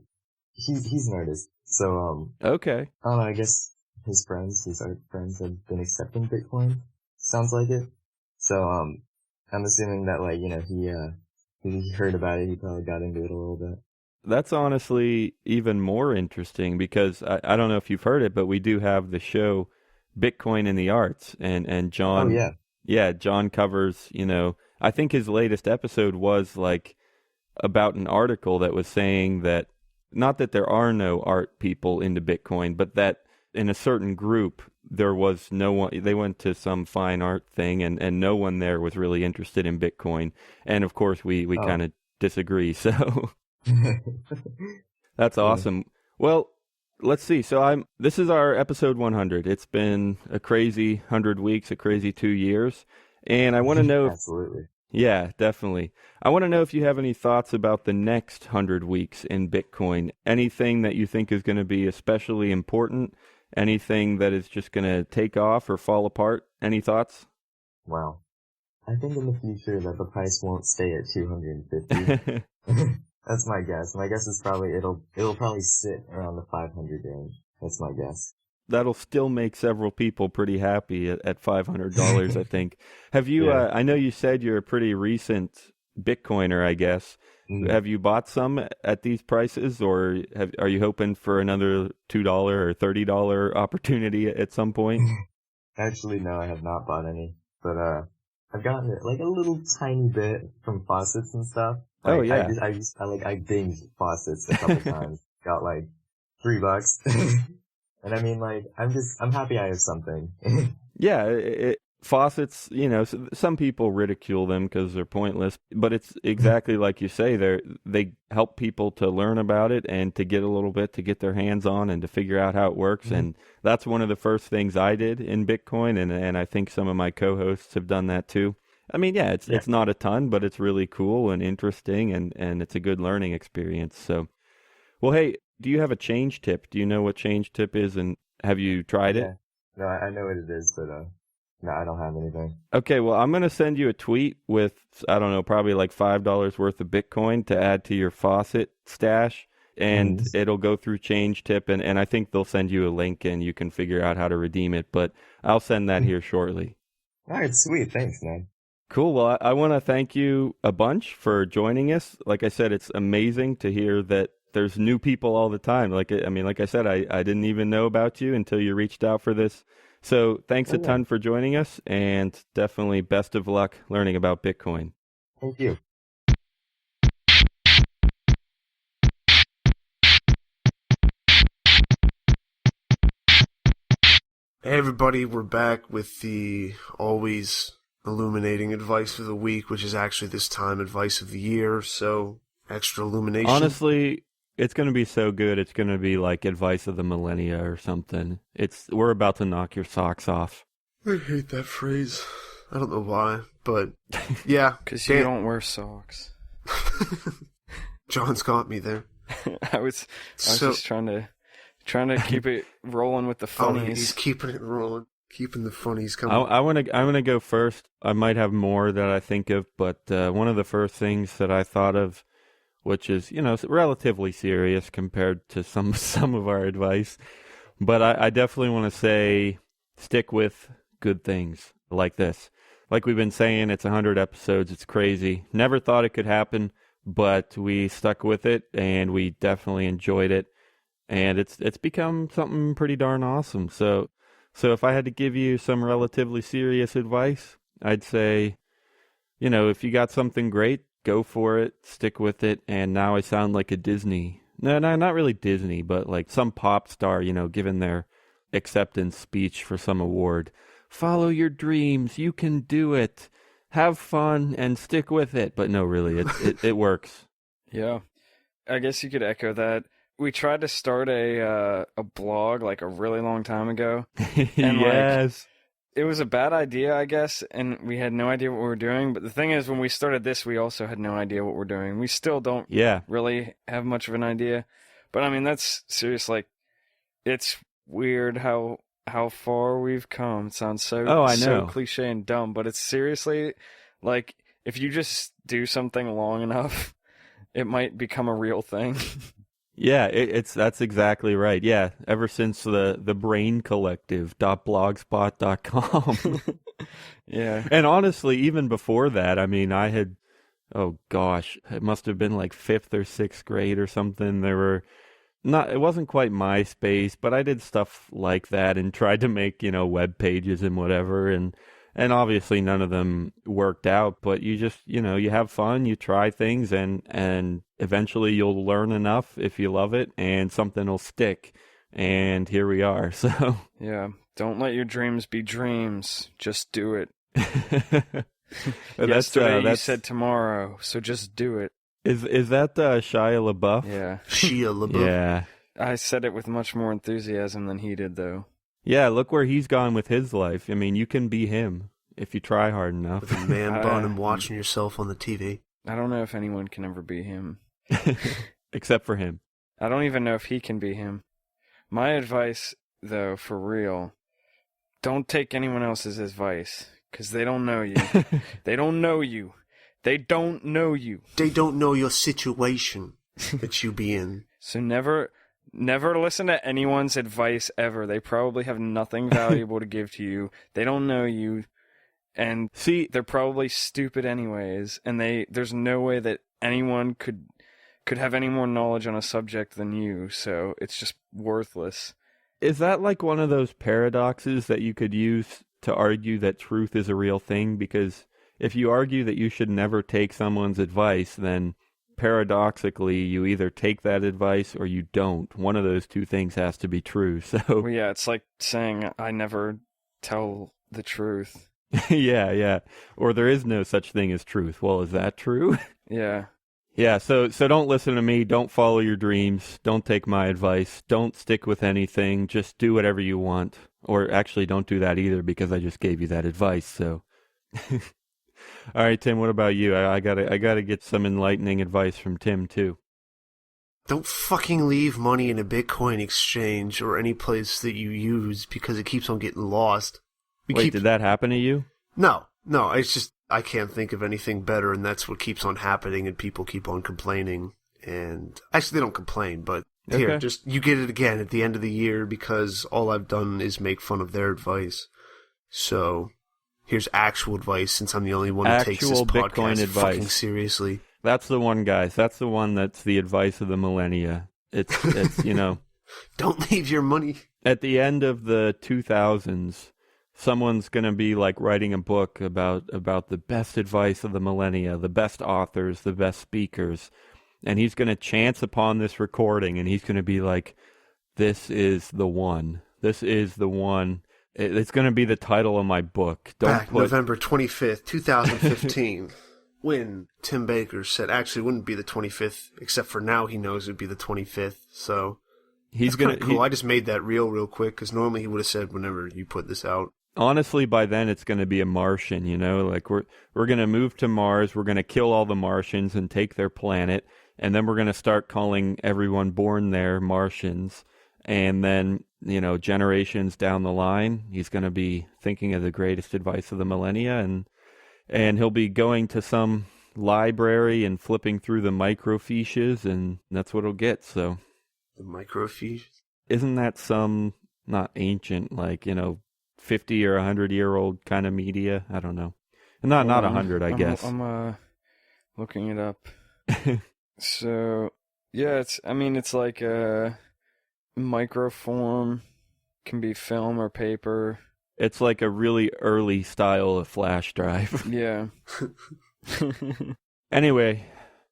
G: He's an artist. So,
A: okay.
G: I don't know, I guess his art friends have been accepting Bitcoin. Sounds like it. So, I'm assuming that, like, he heard about it, he probably got into it a little bit.
A: That's honestly even more interesting, because I don't know if you've heard it, but we do have the show Bitcoin in the Arts, and John Yeah, John covers, I think his latest episode was like about an article that was saying that not that there are no art people into Bitcoin, but that in a certain group there was no one. They went to some fine art thing, and no one there was really interested in Bitcoin. And of course, we kind of disagree. So that's awesome. Well, let's see. So this is our episode 100. It's been a crazy 100 weeks, a crazy 2 years, and I want to know.
G: Absolutely.
A: Yeah, definitely. I want to know if you have any thoughts about the next 100 weeks in Bitcoin. Anything that you think is going to be especially important? Anything that is just going to take off or fall apart? Any thoughts?
G: Wow. I think in the future that the price won't stay at 250. That's my guess. My guess is probably it'll probably sit around the 500 range. That's my guess.
A: That'll still make several people pretty happy at $500, I think. Have you,
G: Yeah.
A: I know you said you're a pretty recent Bitcoiner, I guess.
G: Mm.
A: Have you bought some at these prices, or are you hoping for another $2 or $30 opportunity at some point?
G: Actually, no, I have not bought any. But, I've gotten it like a little tiny bit from faucets and stuff. Like,
A: Oh, yeah.
G: I binged faucets a couple times. Got like $3. And I mean, like, I'm happy I have something.
A: Yeah, faucets, some people ridicule them because they're pointless, but it's exactly like you say. They help people to learn about it and to get a little bit, to get their hands on and to figure out how it works. Mm-hmm. And that's one of the first things I did in Bitcoin, and I think some of my co-hosts have done that too. I mean, yeah, it's not a ton, but it's really cool and interesting, and it's a good learning experience. So, well, hey, do you have a change tip? Do you know what change tip is, and have you tried it?
G: No, I know what it is, but no, I don't have anything.
A: Okay, well, I'm going to send you a tweet with, I don't know, probably like $5 worth of Bitcoin to add to your faucet stash, and it'll go through change tip, and I think they'll send you a link, and you can figure out how to redeem it, but I'll send that here shortly.
G: All right, sweet. Thanks, man.
A: Cool. Well, I want to thank you a bunch for joining us. Like I said, it's amazing to hear that there's new people all the time. Like I said, I didn't even know about you until you reached out for this. So thanks a ton for joining us, and definitely best of luck learning about Bitcoin.
G: Thank you.
C: Hey everybody, we're back with the always illuminating advice of the week, which is actually this time advice of the year, so extra illumination.
A: Honestly, it's going to be so good. It's going to be like advice of the millennia or something. We're about to knock your socks off.
C: I hate that phrase. I don't know why, but yeah.
D: Because you don't wear socks.
C: John's got me there.
D: I was just trying to keep it rolling with the funnies.
C: Oh, he's keeping it rolling. Keeping the funnies coming.
A: I'm gonna go first. I might have more that I think of, but one of the first things that I thought of, which is relatively serious compared to some of our advice, but I definitely want to say stick with good things like this. Like we've been saying, it's 100 episodes. It's crazy. Never thought it could happen, but we stuck with it, and we definitely enjoyed it, and it's become something pretty darn awesome. So if I had to give you some relatively serious advice, I'd say, if you got something great, go for it, stick with it. And now I sound like a Disney. No, not really Disney, but like some pop star, giving their acceptance speech for some award. Follow your dreams. You can do it. Have fun and stick with it. But no, really, it works.
D: Yeah. I guess you could echo that. We tried to start a blog like a really long time ago. And
A: yes.
D: It was a bad idea, I guess, and we had no idea what we were doing. But the thing is, when we started this, we also had no idea what we're doing. We still don't really have much of an idea. But I mean, that's serious. Like, it's weird how far we've come. It sounds so cliche and dumb, but it's seriously like if you just do something long enough, it might become a real thing.
A: Yeah, that's exactly right. Yeah, ever since the braincollective.blogspot.com.
D: Yeah.
A: And honestly, even before that, I mean, I had, oh gosh, it must have been like 5th or 6th grade or something. It wasn't quite MySpace, but I did stuff like that and tried to make, web pages and whatever. And And obviously none of them worked out, but you just, you have fun, you try things, and eventually you'll learn enough if you love it, and something will stick. And here we are, so.
D: Yeah, don't let your dreams be dreams. Just do it. Yesterday you said tomorrow, so just do it.
A: Is that Shia LaBeouf?
D: Yeah.
C: Shia LaBeouf.
A: Yeah.
D: I said it with much more enthusiasm than he did, though.
A: Yeah, look where he's gone with his life. I mean, you can be him if you try hard enough.
C: With a man bun and watching yourself on the TV.
D: I don't know if anyone can ever be him.
A: Except for him.
D: I don't even know if he can be him. My advice, though, for real, don't take anyone else's advice, because they don't know you. They don't know you. They don't know you.
C: They don't know your situation that you be in.
D: So never listen to anyone's advice ever. They probably have nothing valuable to give to you. They don't know you. And
A: see,
D: they're probably stupid anyways. And there's no way that anyone could have any more knowledge on a subject than you. So it's just worthless.
A: Is that like one of those paradoxes that you could use to argue that truth is a real thing? Because if you argue that you should never take someone's advice, then paradoxically you either take that advice or you don't. One of those two things has to be true. So
D: well, yeah, it's like saying I never tell the truth.
A: yeah. Or there is no such thing as truth. Well, is that true?
D: Yeah.
A: Yeah, so don't listen to me. Don't follow your dreams. Don't take my advice. Don't stick with anything. Just do whatever you want. Or actually, don't do that either, because I just gave you that advice. So, all right, Tim. What about you? I gotta get some enlightening advice from Tim too.
C: Don't fucking leave money in a Bitcoin exchange or any place that you use because it keeps on getting lost.
A: Did that happen to you?
C: No. It's just I can't think of anything better, and that's what keeps on happening, and people keep on complaining. And actually, they don't complain, but here, just you get it again at the end of the year because all I've done is make fun of their advice. So here's actual advice, since I'm the only one who takes this podcast fucking seriously.
A: That's the one, guys. That's the one that's the advice of the millennia. It's
C: Don't leave your money.
A: At the end of the 2000s, someone's going to be like writing a book about the best advice of the millennia, the best authors, the best speakers. And he's going to chance upon this recording, and he's going to be like, this is the one. This is the one. It's going to be the title of my book.
C: November 25th, 2015, when Tim Baker said, actually, it wouldn't be the 25th, except for now he knows it would be the 25th. So he's going to... Cool. I just made that real quick, because normally he would have said whenever you put this out.
A: Honestly, by then it's going to be a Martian, like we're going to move to Mars, we're going to kill all the Martians and take their planet, and then we're going to start calling everyone born there Martians, and then, generations down the line, he's going to be thinking of the greatest advice of the millennia, and he'll be going to some library and flipping through the microfiches, and that's what he'll get, so.
C: The microfiche?
A: Isn't that some, not ancient, 50 or 100-year-old kind of media? I don't know. Not 100, I guess.
D: I'm looking it up. So, yeah, it's like a microform, can be film or paper.
A: It's like a really early style of flash drive.
D: Yeah.
A: Anyway,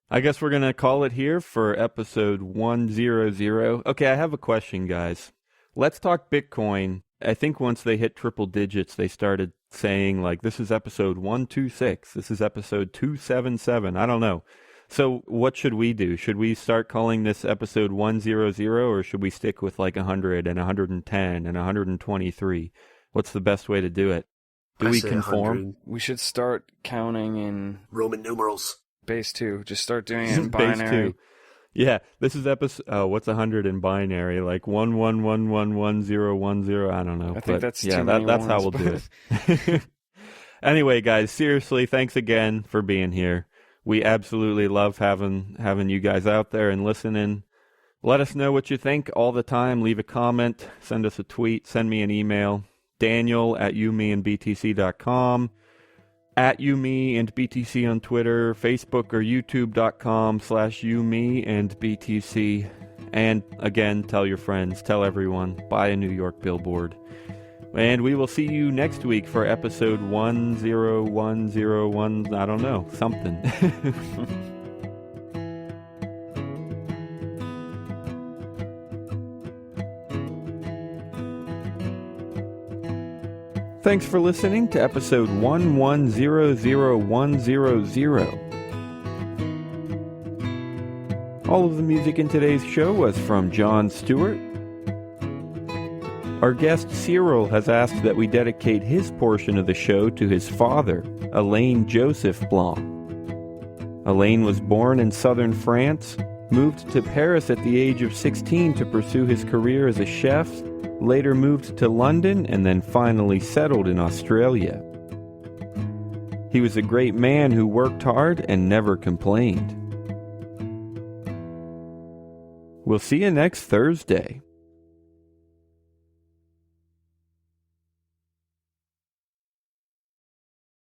A: I guess we're going to call it here for episode 100. Okay, I have a question, guys. Let's talk Bitcoin. I think once they hit triple digits, they started saying, this is episode 126, this is episode 277, I don't know. So what should we do? Should we start calling this episode 100, or should we stick with 100 and 110 and 123? What's the best way to do it? Do we conform?
C: 100.
D: We should start counting in
C: Roman numerals.
D: Base 2. Just start doing it in binary.
A: Base 2. Yeah, this is episode. What's 100 in binary? 11111010. I don't know.
D: I think that's too
A: that's
D: many
A: how we'll do it. Anyway, guys, seriously, thanks again for being here. We absolutely love having you guys out there and listening. Let us know what you think all the time. Leave a comment. Send us a tweet. Send me an email. Daniel@youmeandbtc.com. @YouMeAndBTC on Twitter, Facebook or YouTube.com/YouMeAndBTC. And again, tell your friends, tell everyone, buy a New York billboard. And we will see you next week for episode 10101. I don't know, something. Thanks for listening to episode 1100100. All of the music in today's show was from John Stuart. Our guest Cyril has asked that we dedicate his portion of the show to his father, Alain Joseph Blanc. Alain was born in southern France, moved to Paris at the age of 16 to pursue his career as a chef, later moved to London, and then finally settled in Australia. He was a great man who worked hard and never complained. We'll see you next Thursday.